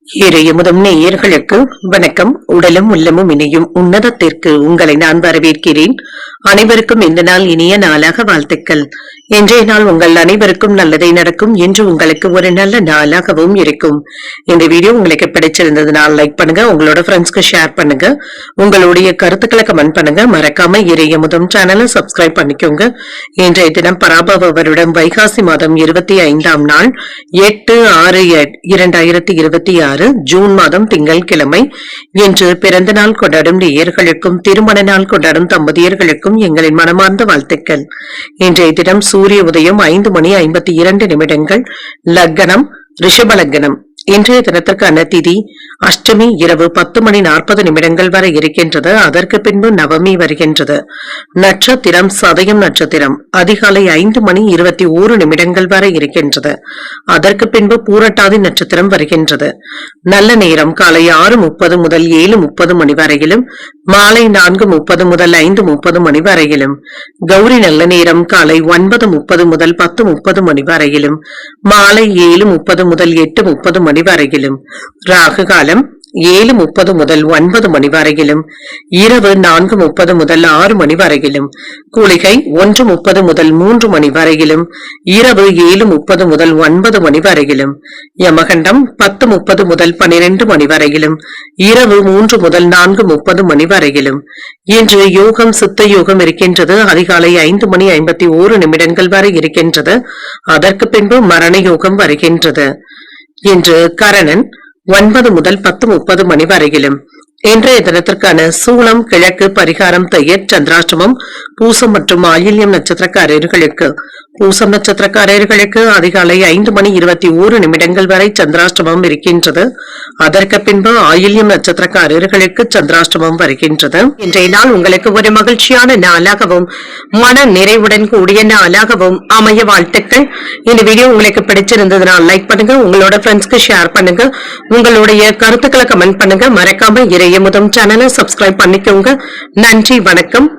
இறையமுதம் நேயர்களுக்கு வணக்கம். உடலும் உள்ளமும் இணையும் உன்னதத்திற்கு உங்களை நான் வரவேற்கிறேன். அனைவருக்கும் இந்த நாள் இனிய நாளாக வாழ்த்துக்கள். இன்றைய நாள் உங்கள் அனைவருக்கும் நல்லதை நடக்கும் என்று உங்களுக்கு ஒரு நல்ல நாளாகவும் இருக்கும். இந்த வீடியோ உங்களுக்கு பிடிச்சிருந்ததுனால் லைக் பண்ணுங்க, உங்களோட ஃப்ரெண்ட்ஸ்க்கு ஷேர் பண்ணுங்க, உங்களுடைய கருத்துக்களை கமெண்ட் பண்ணுங்க. மறக்காம இறையமுதம் சேனலை சப்ஸ்கிரைப் பண்ணிக்கோங்க. இன்றைய தினம் பராபவ வருடம் வைகாசி மாதம் 25ஆம் நாள் 8/6/2026 ஜூன் மாதம் திங்கள் கிழமை. இன்று பிறந்த நாள் கொண்டாடும் நேயர்களுக்கும் திருமண நாள் கொண்டாடும் தம்பதியர்களுக்கும் எங்களின் மனமார்ந்த வாழ்த்துக்கள். இன்றைய தினம் சூரிய உதயம் 5:52 லக்னம் ரிஷப லக்னம். இன்றைய தினத்திற்கான திதி அஷ்டமி இரவு 10:40 வரை இருக்கின்றது. அதற்கு பின்பு நவமி வருகின்றது. நட்சத்திரம் சதயம் நட்சத்திரம் அதிகாலை 5:21 வரை இருக்கின்றது. அதற்கு பின்பு பூரட்டாதி நட்சத்திரம் வருகின்றது. நல்ல நேரம் காலை 6:30 முதல் 7:30 வரையிலும், மாலை 4:30 முதல் 5:30 வரையிலும். கௌரி நல்ல நேரம் காலை 9:30 முதல் 10:30 வரையிலும், மாலை 7:30 முதல் 8:30 வரையிலும். ராகு காலம் 7:30 முதல் 9 வரையிலும், இரவு 4:30 முதல் 6 வரையிலும். குளிகை 1:30 முதல் 3 வரையிலும், இரவு 7:30 முதல் 9 வரையிலும். யமகண்டம் 10:30 முதல் 12 வரையிலும், இரவு 3 முதல் 4:30 வரையிலும். இன்று யோகம் சித்த யோகம் இருக்கின்றது. அதிகாலை 5:51 வரை இருக்கின்றது. அதற்கு பின்பு மரண யோகம் வருகின்றது. இன்று கரணன் 9 முதல் 10:30 வரையிலும். இன்றைய தினத்திற்கான சூளம் கிழக்கு, பரிகாரம் தயிர், சந்திராஷ்டமம் பூசம் மற்றும் ஆயில்யம் நட்சத்திரக்காரர்களுக்கு. பூசம் நட்சத்திரக்காரர்களுக்கு அதிகாலை 5:21 வரை சந்திராஷ்டமம் இருக்கின்றது. அதற்கு பின்பு ஆயில்யம் நட்சத்திரக்காரர்களுக்கு சந்திராஷ்டமம் வருகின்றது. இன்றைய நாள் உங்களுக்கு ஒரு மகிழ்ச்சியான நாளாகவும் மன நிறைவுடன் கூடிய நாளாகவும் அமைய வாழ்த்துக்கள். இந்த வீடியோ உங்களுக்கு பிடிச்சிருந்ததுனால் லைக் பண்ணுங்க, உங்களோட ஃப்ரெண்ட்ஸ்க்கு ஷேர் பண்ணுங்க, உங்களுடைய கருத்துக்களை கமெண்ட் பண்ணுங்க. மறக்காம இறையமுதம் சேனலை சப்ஸ்கிரைப் பண்ணிக்கோங்க. நன்றி, வணக்கம்.